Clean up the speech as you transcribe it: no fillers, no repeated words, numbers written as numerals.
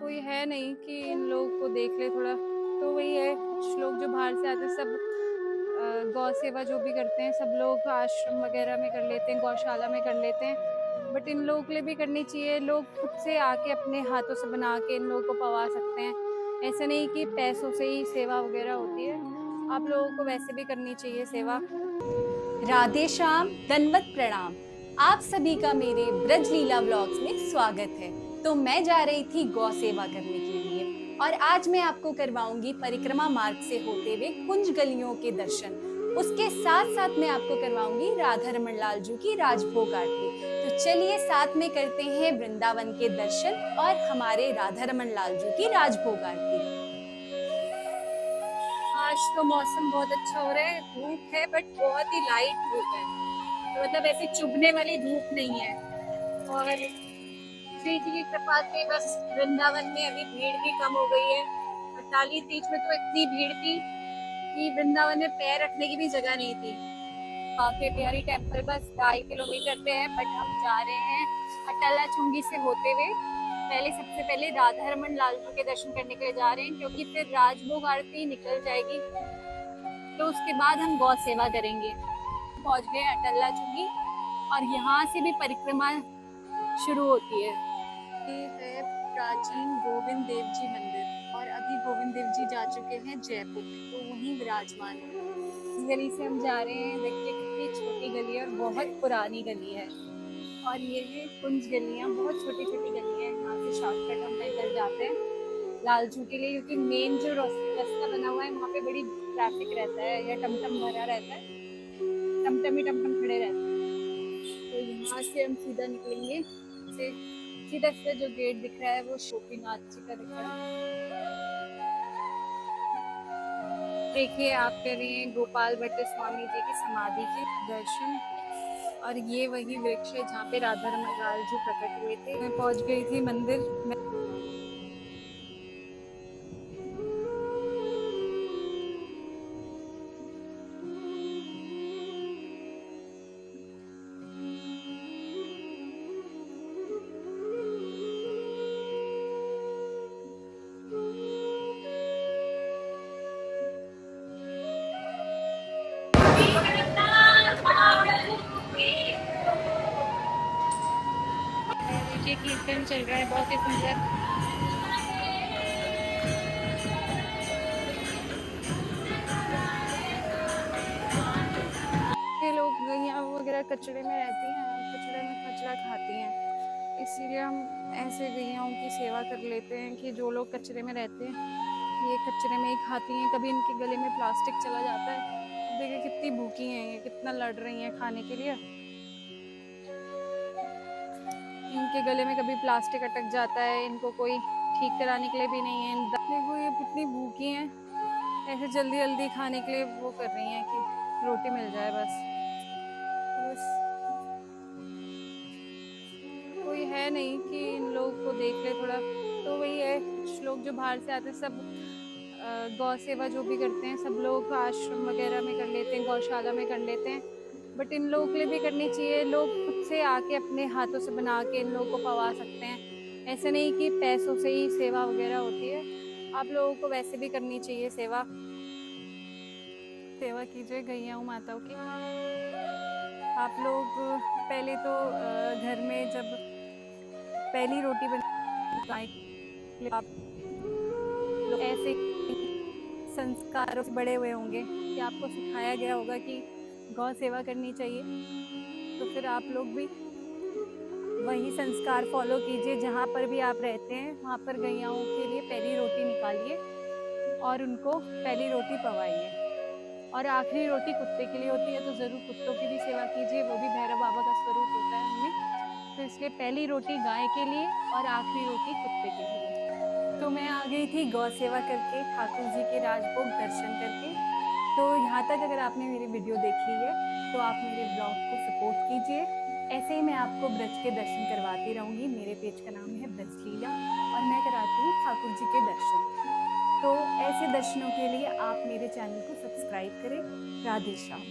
कोई है नहीं कि इन लोग को देख ले थोड़ा। तो वही है, कुछ लोग जो बाहर से आते हैं सब गौ सेवा जो भी करते हैं, सब लोग आश्रम वगैरह में कर लेते हैं, गौशाला में कर लेते हैं। बट इन लोगों के लिए भी करनी चाहिए। लोग खुद से आके अपने हाथों से बना के इन लोगों को पवा सकते हैं। ऐसा नहीं कि पैसों से ही सेवा वगैरह होती है, आप लोगों को वैसे भी करनी चाहिए सेवा। राधे श्याम, दंडवत प्रणाम। आप सभी का मेरे ब्रज लीला व्लॉग्स में स्वागत है। तो मैं जा रही थी गौ सेवा करने के लिए और आज मैं आपको करवाऊंगी परिक्रमा मार्ग से होते हुए कुंज गलियों के दर्शन। उसके साथ साथ मैं आपको करवाऊंगी राधा रमन लाल जी की राजभोग आरती। तो चलिए साथ में करते हैं वृंदावन के दर्शन और हमारे राधा रमन लाल जी की राजभोग आरती। आज तो मौसम बहुत अच्छा हो रहा है, धूप है बट बहुत ही लाइट धूप है, तो मतलब ऐसी चुभने वाली धूप नहीं है। और श्री जी की कृपा से बस वृंदावन में अभी भीड़ भी कम हो गई है। 48 तीज में तो इतनी भीड़ थी कि वृंदावन में पैर रखने की भी जगह नहीं थी। बांके बिहारी टेम्पल बस 2.5 किलोमीटर पे है, बट हम जा रहे हैं अटला चुंगी से होते हुए। सबसे पहले राधा रमन लाल जी के दर्शन करने के लिए जा रहे हैं, क्योंकि फिर राजभोग आरती निकल जाएगी, तो उसके बाद हम गौ सेवा करेंगे। पहुंच गए अटला चुंगी और यहाँ से भी परिक्रमा शुरू होती है। ये है प्राचीन गोविंद देव जी मंदिर, और अभी गोविंद देव जी जा चुके हैं जयपुर, तो वहीं विराजमान है। इस गली से हम जा रहे हैं, देखिए कितनी छोटी गली है और बहुत पुरानी गली है। और ये है कुंज गलियां, बहुत छोटी छोटी गलियां हैं। यहाँ से शॉर्टकट हम निकल जाते हैं लालजू के लिए, क्योंकि मेन जो रास्ता बना हुआ है वहाँ पे बड़ी ट्रैफिक रहता है, या टमटम भरा रहता है, टमटम ही टमटम खड़े रहते हैं। तो यहाँ से हम सीधा निकलेंगे, सीधा सीधा जो गेट दिख रहा है वो गोपीनाथ जी का दिख रहा है। देखिए आप कर रहे हैं गोपाल भट्ट स्वामी जी की समाधि के दर्शन, और ये वही वृक्ष है जहाँ पे राधा रमन लाल जी प्रकट हुए थे। मैं पहुंच गई थी मंदिर में। देखिए कीर्तन चल रहा है बहुत ही सुंदर। ये लोग गैया वगैरह कचड़े में रहती हैं, कचड़े में कचरा खाती हैं, इसीलिए हम ऐसे गैयाओं की सेवा कर लेते हैं कि जो लोग कचरे में रहते हैं ये कचरे में ही खाती हैं। कभी इनके गले में प्लास्टिक चला जाता है, देखिए कितनी भूखी हैं ये, कितना लड़ रही हैं खाने के लिए। इनके गले में कभी प्लास्टिक अटक जाता है, इनको कोई ठीक कराने के लिए भी नहीं है। देखो ये कितनी भूखी हैं, ऐसे जल्दी जल्दी खाने के लिए वो कर रही हैं कि रोटी मिल जाए बस। कोई है नहीं कि इन लोग को देख ले थोड़ा। तो वही है, कुछ लोग जो बाहर से आते हैं सब गौ सेवा जो भी करते हैं, सब लोग आश्रम वगैरह में कर लेते हैं, गौशाला में कर लेते हैं। बट इन लोगों के लिए भी करनी चाहिए। लोग खुद से आके अपने हाथों से बना के इन लोगों को पवा सकते हैं। ऐसा नहीं कि पैसों से ही सेवा वगैरह होती है, आप लोगों को वैसे भी करनी चाहिए सेवा। सेवा कीजिए गैयाओं माताओं की। आप लोग पहले तो घर में जब पहली रोटी बनाई, आप लोग ऐसे संस्कारों से बड़े हुए होंगे कि आपको सिखाया गया होगा कि गौ सेवा करनी चाहिए, तो फिर आप लोग भी वही संस्कार फॉलो कीजिए। जहाँ पर भी आप रहते हैं वहाँ पर गैयाओं के लिए पहली रोटी निकालिए और उनको पहली रोटी पवाइए। और आखिरी रोटी कुत्ते के लिए होती है, तो ज़रूर कुत्तों की भी सेवा कीजिए, वो भी भैरव बाबा का स्वरूप होता है उनमें। तो इसलिए पहली रोटी गाय के लिए और आखिरी रोटी कुत्ते के लिए। तो मैं आ गई थी गौ सेवा करके, ठाकुर जी के राजभोग दर्शन करके। तो यहाँ तक अगर आपने मेरी वीडियो देखी है तो आप मेरे ब्लॉग को सपोर्ट कीजिए। ऐसे ही मैं आपको ब्रज के दर्शन करवाती रहूँगी। मेरे पेज का नाम है ब्रज लीला और मैं कराती हूँ ठाकुर जी के दर्शन। तो ऐसे दर्शनों के लिए आप मेरे चैनल को सब्सक्राइब करें। राधे श्याम।